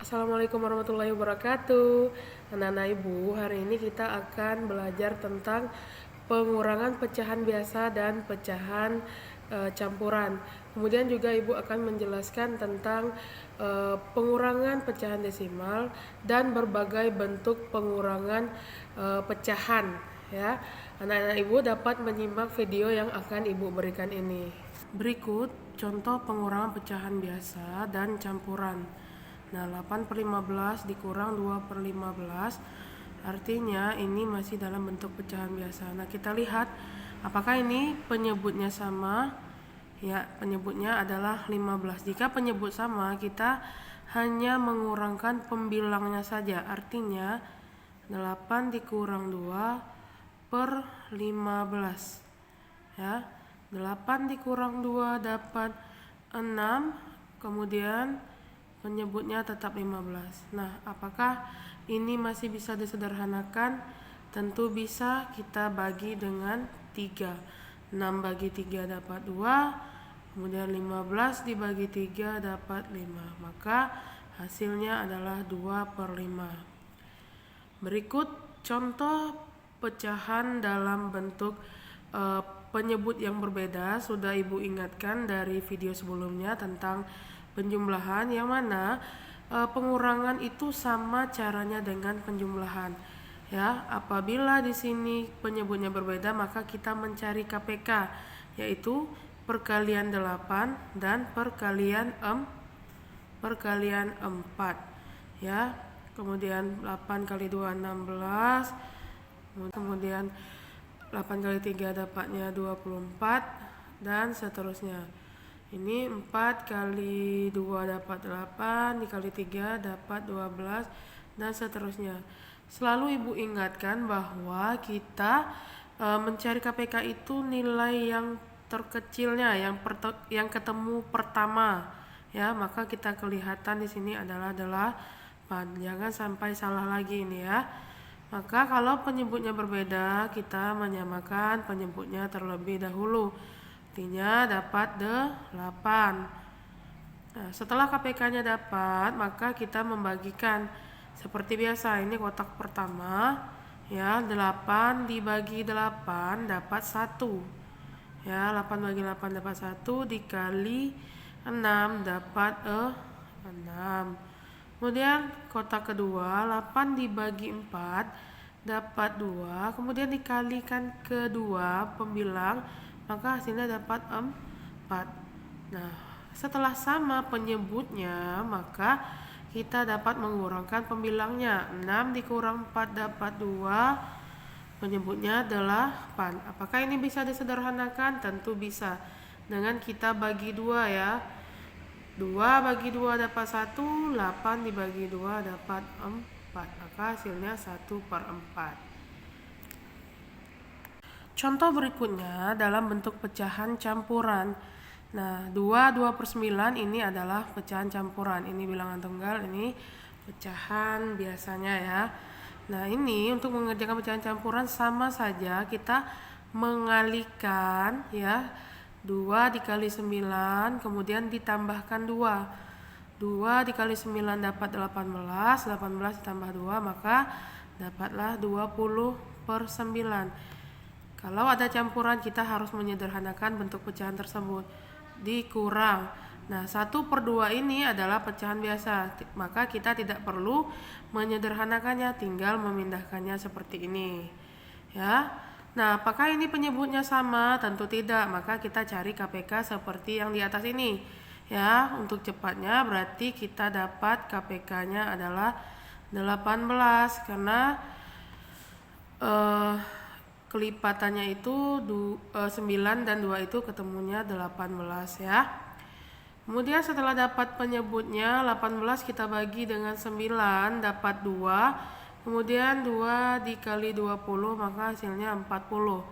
Assalamualaikum warahmatullahi wabarakatuh. Anak-anak ibu, hari ini kita akan belajar tentang pengurangan pecahan biasa dan pecahan campuran. Kemudian juga ibu akan menjelaskan tentang pengurangan pecahan desimal dan berbagai bentuk pengurangan pecahan. Ya, anak-anak ibu dapat menyimak video yang akan ibu berikan ini. Berikut contoh pengurangan pecahan biasa dan campuran. Nah, 8/15 dikurang 2/15 artinya ini masih dalam bentuk pecahan biasa. Nah, kita lihat apakah ini penyebutnya sama. Ya, penyebutnya adalah 15. Jika penyebut sama, kita hanya mengurangkan pembilangnya saja. Artinya 8 dikurang 2/15. Ya, 8 dikurang 2 dapat 6, kemudian penyebutnya tetap 15. Nah, apakah ini masih bisa disederhanakan? Tentu bisa, kita bagi dengan 3. 6 bagi 3 dapat 2, kemudian 15 dibagi 3 dapat 5. Maka hasilnya adalah 2/5. Berikut contoh pecahan dalam bentuk penyebut yang berbeda. Sudah ibu ingatkan dari video sebelumnya tentang penjumlahan, yang mana pengurangan itu sama caranya dengan penjumlahan. Ya, apabila di sini penyebutnya berbeda, maka kita mencari KPK, yaitu perkalian 8 dan perkalian 4. Ya, kemudian 8 kali 2 16, kemudian 8 kali 3 dapatnya 24 dan seterusnya. Ini 4 kali 2 dapat 8, dikali 3 dapat 12 dan seterusnya. Selalu ibu ingatkan bahwa kita mencari KPK itu nilai yang terkecilnya, yang ketemu pertama. Ya, maka kita kelihatan di sini adalah 8. Jangan sampai salah lagi ini ya. Maka kalau penyebutnya berbeda, kita menyamakan penyebutnya terlebih dahulu. Artinya dapat 8. Nah, setelah KPK-nya dapat, maka kita membagikan seperti biasa. Ini kotak pertama, ya, 8 dibagi 8 dapat 1. Ya, 8 bagi 8 dapat 1, dikali 6 dapat 6. Kemudian kotak kedua, 8 dibagi 4 dapat 2, kemudian dikalikan kedua pembilang, maka hasilnya dapat 4. Nah, setelah sama penyebutnya, maka kita dapat mengurangkan pembilangnya. 6 dikurang 4 dapat 2, penyebutnya 8. Apakah ini bisa disederhanakan? Tentu bisa. Dengan kita bagi 2 ya. 2 bagi 2 dapat 1, 8 dibagi 2 dapat 4. Maka hasilnya 1/4. Contoh berikutnya dalam bentuk pecahan campuran. Nah, 2/9 ini adalah pecahan campuran. Ini bilangan tunggal, ini pecahan biasanya ya. Nah, ini untuk mengerjakan pecahan campuran sama saja, kita mengalihkan ya. 2 dikali 9, kemudian ditambahkan 2. 2 dikali 9 dapat 18, 18 ditambah 2, maka dapatlah 20/9. Kalau ada campuran, kita harus menyederhanakan bentuk pecahan tersebut. Dikurang. Nah, 1/2 ini adalah pecahan biasa, maka kita tidak perlu menyederhanakannya, tinggal memindahkannya seperti ini. Ya. Nah, apakah ini penyebutnya sama? Tentu tidak, maka kita cari KPK seperti yang di atas ini. Ya, untuk cepatnya berarti kita dapat KPK-nya adalah 18 karena kelipatannya itu 9 dan 2 itu ketemunya 18 ya. Kemudian setelah dapat penyebutnya 18, kita bagi dengan 9 dapat 2. Kemudian 2 dikali 20, maka hasilnya 40.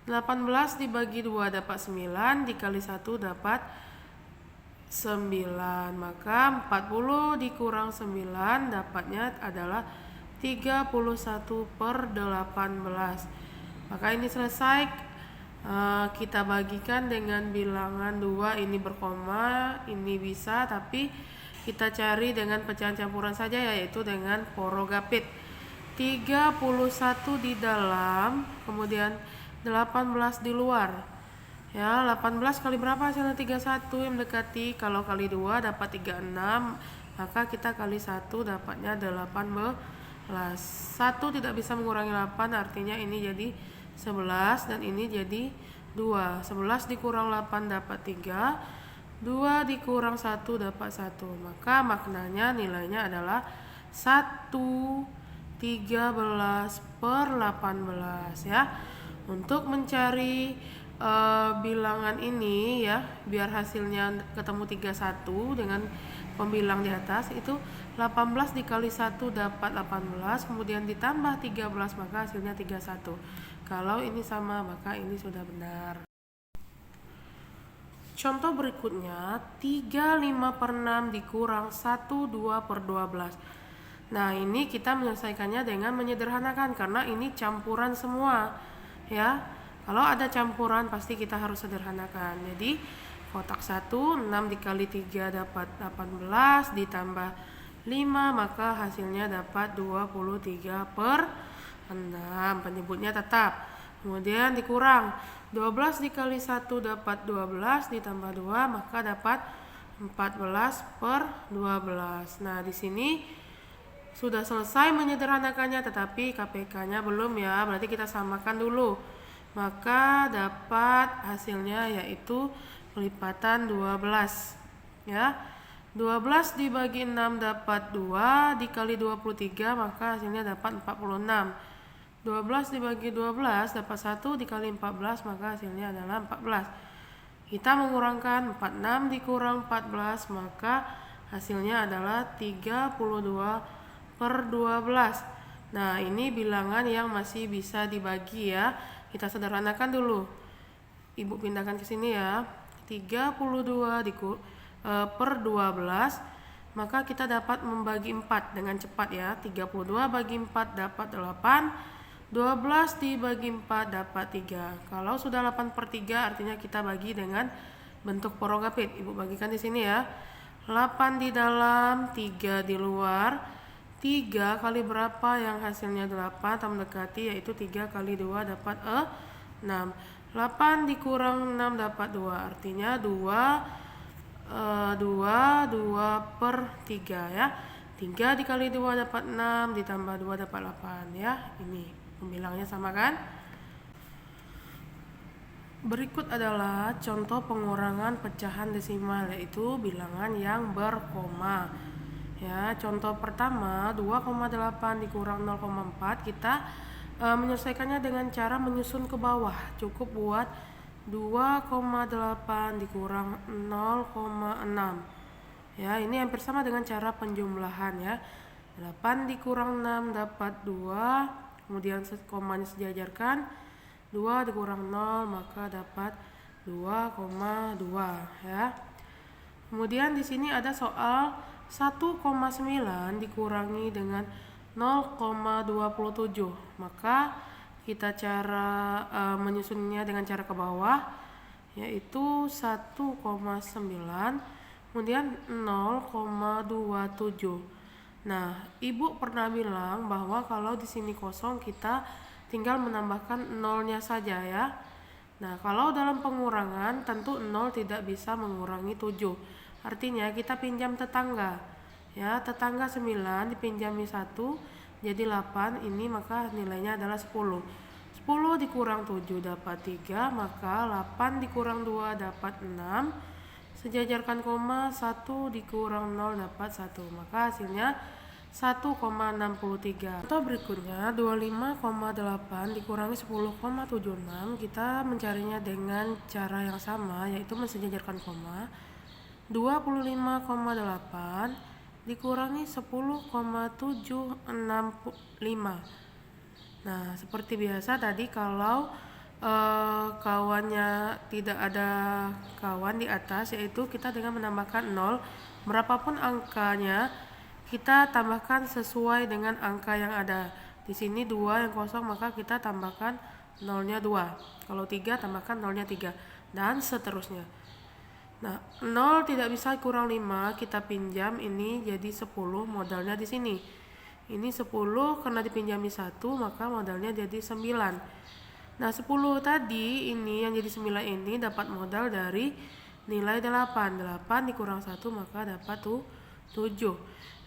18 dibagi 2 dapat 9, dikali 1 dapat 9. Maka 40 dikurang 9 dapatnya adalah 31/18. Maka ini selesai. Kita bagikan dengan bilangan 2, ini berkoma, ini bisa, tapi kita cari dengan pecahan campuran saja, yaitu dengan porogapit. 31 di dalam, kemudian 18 di luar. Ya, 18 kali berapa hasilnya? 31 yang mendekati. Kalau kali 2 dapat 36, maka kita kali 1 dapatnya 18. 1 tidak bisa mengurangi 8, artinya ini jadi 11 dan ini jadi 2. 11 dikurang 8 dapat 3. 2 dikurang 1 dapat 1. Maka maknanya nilainya adalah 1/13 per 18 ya. Untuk mencari bilangan ini ya, biar hasilnya ketemu 31 dengan pembilang di atas, itu 18 dikali 1 dapat 18, kemudian ditambah 13 maka hasilnya 31. Kalau ini sama maka ini sudah benar. Contoh berikutnya, 35/6 dikurang 1/2/12. Nah, ini kita menyelesaikannya dengan menyederhanakan karena ini campuran semua ya. Kalau ada campuran pasti kita harus sederhanakan. Jadi kotak 1, 6 dikali 3 dapat 18 ditambah 5 maka hasilnya dapat 23/6. Penyebutnya tetap. Kemudian dikurang 12 dikali 1 dapat 12 ditambah 2 maka dapat 14/12. Nah, di sini sudah selesai menyederhanakannya, tetapi KPK-nya belum ya. Berarti kita samakan dulu. Maka dapat hasilnya yaitu pelipatan 12 ya. 12 dibagi 6 dapat 2, dikali 23 maka hasilnya dapat 46. 12 dibagi 12 dapat 1, dikali 14 maka hasilnya adalah 14. Kita mengurangkan 46 dikurang 14 maka hasilnya adalah 32/12. Nah, ini bilangan yang masih bisa dibagi ya. Kita sederhanakan dulu. Ibu pindahkan ke sini ya. 32 per 12, maka kita dapat membagi 4 dengan cepat ya. 32 bagi 4 dapat 8, 12 dibagi 4 dapat 3. Kalau sudah 8/3 artinya kita bagi dengan bentuk porogapit. Ibu bagikan di sini ya. 8 di dalam, 3 di luar. 3 kali berapa yang hasilnya 8 atau mendekati, yaitu 3 kali 2 dapat 6. 8 dikurang 6 dapat 2, artinya 2/3 ya. 3 dikali 2 dapat 6 ditambah 2 dapat 8 ya. Ini pembilangnya sama kan? Berikut adalah contoh pengurangan pecahan desimal, yaitu bilangan yang berkoma. Ya, contoh pertama 2,8 dikurang 0,4, kita menyelesaikannya dengan cara menyusun ke bawah. Cukup buat 2,8 dikurang 0,6. Ya, ini hampir sama dengan cara penjumlahan ya. 8 dikurang 6 dapat 2, kemudian komanya sejajarkan. 2 dikurang 0 maka dapat 2,2 ya. Kemudian di sini ada soal 1,9 dikurangi dengan 0,27. Maka kita cara menyusunnya dengan cara ke bawah, yaitu 1,9 kemudian 0,27. Nah, ibu pernah bilang bahwa kalau di sini kosong kita tinggal menambahkan nolnya saja ya. Nah, kalau dalam pengurangan tentu 0 tidak bisa mengurangi 7. Artinya kita pinjam tetangga. Ya, tetangga 9 dipinjami 1 jadi 8, ini maka nilainya adalah 10. 10 dikurang 7 dapat 3, maka 8 dikurang 2 dapat 6. Sejajarkan koma, 1 dikurang 0 dapat 1, maka hasilnya 1,63. Contoh berikutnya 25,8 dikurangi 10,76. Kita mencarinya dengan cara yang sama, yaitu mensejajarkan koma. 25,8 dikurangi 10,765. Nah, seperti biasa tadi kalau kawannya tidak ada kawan di atas, yaitu kita dengan menambahkan 0, berapapun angkanya kita tambahkan sesuai dengan angka yang ada. Di sini 2 yang kosong maka kita tambahkan nolnya 2. Kalau 3 tambahkan nolnya 3 dan seterusnya. Nah, 0 tidak bisa kurang 5, kita pinjam ini jadi 10, modalnya di sini. Ini 10 karena dipinjami 1, maka modalnya jadi 9. Nah, 10 tadi ini yang jadi 9 ini dapat modal dari nilai 8. 8 dikurang 1 maka dapat 7.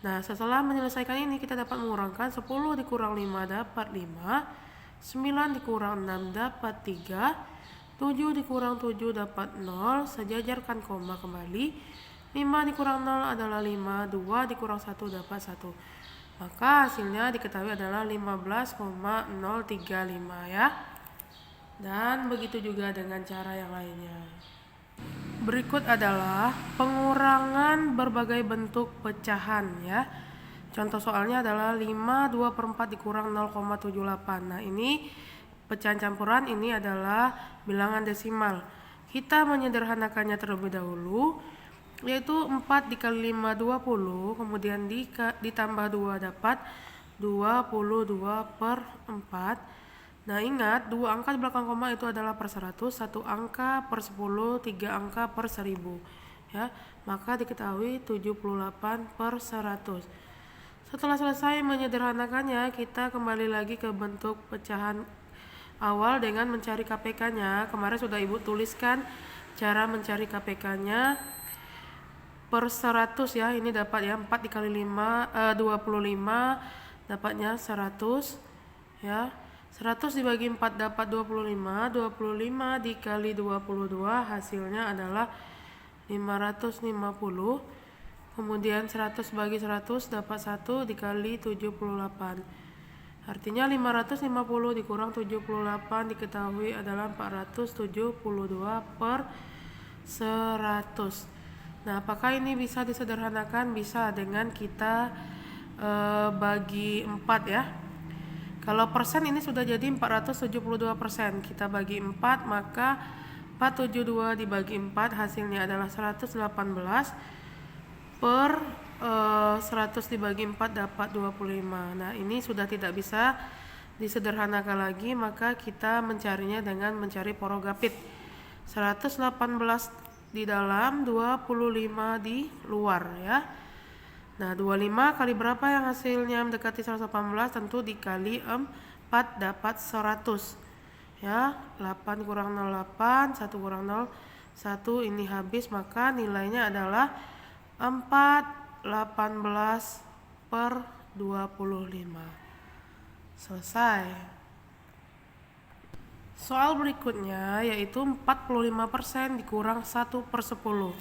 Nah, setelah menyelesaikan ini kita dapat mengurangkan 10 dikurang 5 dapat 5, 9 dikurang 6 dapat 3, 7 dikurang 7 dapat 0, sejajarkan koma kembali. 5 dikurang 0 adalah 5, 2 dikurang 1 dapat 1. Maka hasilnya diketahui adalah 15,035 ya. Dan begitu juga dengan cara yang lainnya. Berikut adalah pengurangan berbagai bentuk pecahan ya. Contoh soalnya adalah 5 2/4 dikurang 0,78. Nah, ini pecahan campuran, ini adalah bilangan desimal. Kita menyederhanakannya terlebih dahulu, yaitu 4 dikali 5 20, kemudian ditambah 2 dapat 22/4. Nah, ingat, 2 angka di belakang koma itu adalah per 100, 1 angka per 10, 3 angka per 1000 ya. Maka diketahui 78/100. Setelah selesai menyederhanakannya, kita kembali lagi ke bentuk pecahan awal dengan mencari KPK-nya. Kemarin sudah Ibu tuliskan cara mencari KPK-nya per 100 ya. Ini dapat ya, 4 dikali 5 25 dapatnya 100 ya. 100 dibagi 4 dapat 25, 25 dikali 22 hasilnya adalah 550. Kemudian 100 bagi 100 dapat 1 dikali 78. Artinya 550 dikurang 78 diketahui adalah 472/100. Nah, apakah ini bisa disederhanakan? Bisa dengan kita bagi 4 ya. Kalau persen ini sudah jadi 472%. Kita bagi 4, maka 472 dibagi 4 hasilnya adalah 118 per 100 dibagi 4 dapat 25. Nah, ini sudah tidak bisa disederhanakan lagi, maka kita mencarinya dengan mencari porogapit. 118 di dalam, 25 di luar ya. Nah, 25 kali berapa yang hasilnya mendekati 118? Tentu dikali 4 dapat 100 ya. 8 kurang 08, 1 kurang 0, 1 ini habis, maka nilainya adalah 418/25. Selesai. Soal berikutnya yaitu 45% dikurang 1/10.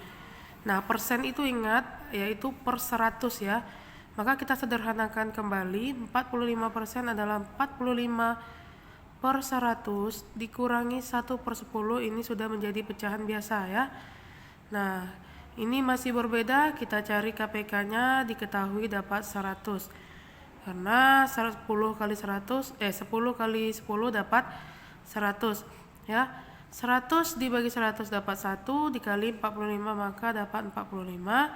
Nah, persen itu ingat yaitu per 100 ya. Maka kita sederhanakan kembali, 45% adalah 45/100 dikurangi 1/10. Ini sudah menjadi pecahan biasa ya. Nah, ini masih berbeda, kita cari KPK-nya, diketahui dapat 100. Karena 10 kali 10 dapat 100 ya. 100 dibagi 100 dapat 1, dikali 45 maka dapat 45.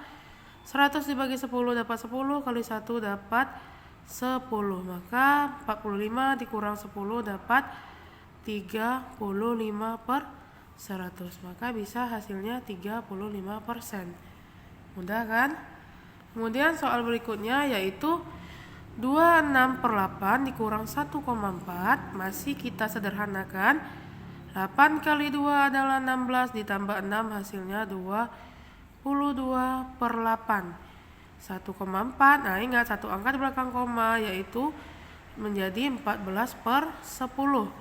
100 dibagi 10 dapat 10, kali 1 dapat 10, maka 45 dikurang 10 dapat 35/100, maka bisa hasilnya 35%. Mudah kan? Kemudian soal berikutnya yaitu 26/8 dikurang 1,4, masih kita sederhanakan. 8 kali 2 adalah 16, ditambah 6 hasilnya 22/8. 1,4. Nah, ingat satu angka di belakang koma yaitu menjadi 14/10.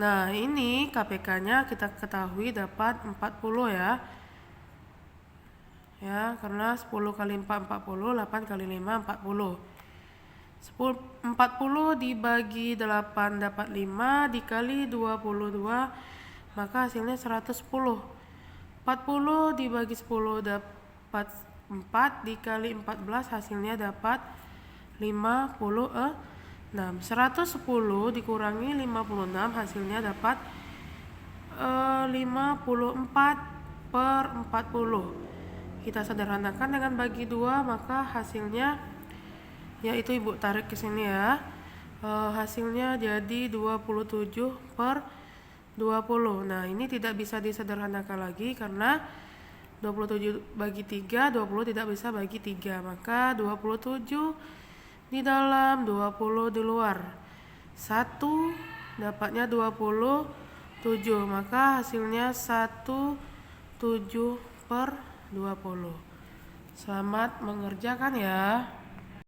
Nah, ini KPK-nya kita ketahui dapat 40 ya. Ya, karena 10 kali 4 40, 8 kali 5 40. 40 dibagi 8 dapat 5, dikali 22 maka hasilnya 110. 40 dibagi 10 dapat 4, dikali 14 hasilnya dapat 56. 110 dikurangi 56 hasilnya dapat 54/40. Kita sederhanakan dengan bagi 2, maka hasilnya yaitu Ibu tarik ke sini ya. Hasilnya jadi 27/20. Nah, ini tidak bisa disederhanakan lagi karena 27 bagi 3, 20 tidak bisa bagi 3, maka 27 di dalam, 20 di luar. 1 dapatnya 27, maka hasilnya 17/20. Selamat mengerjakan ya.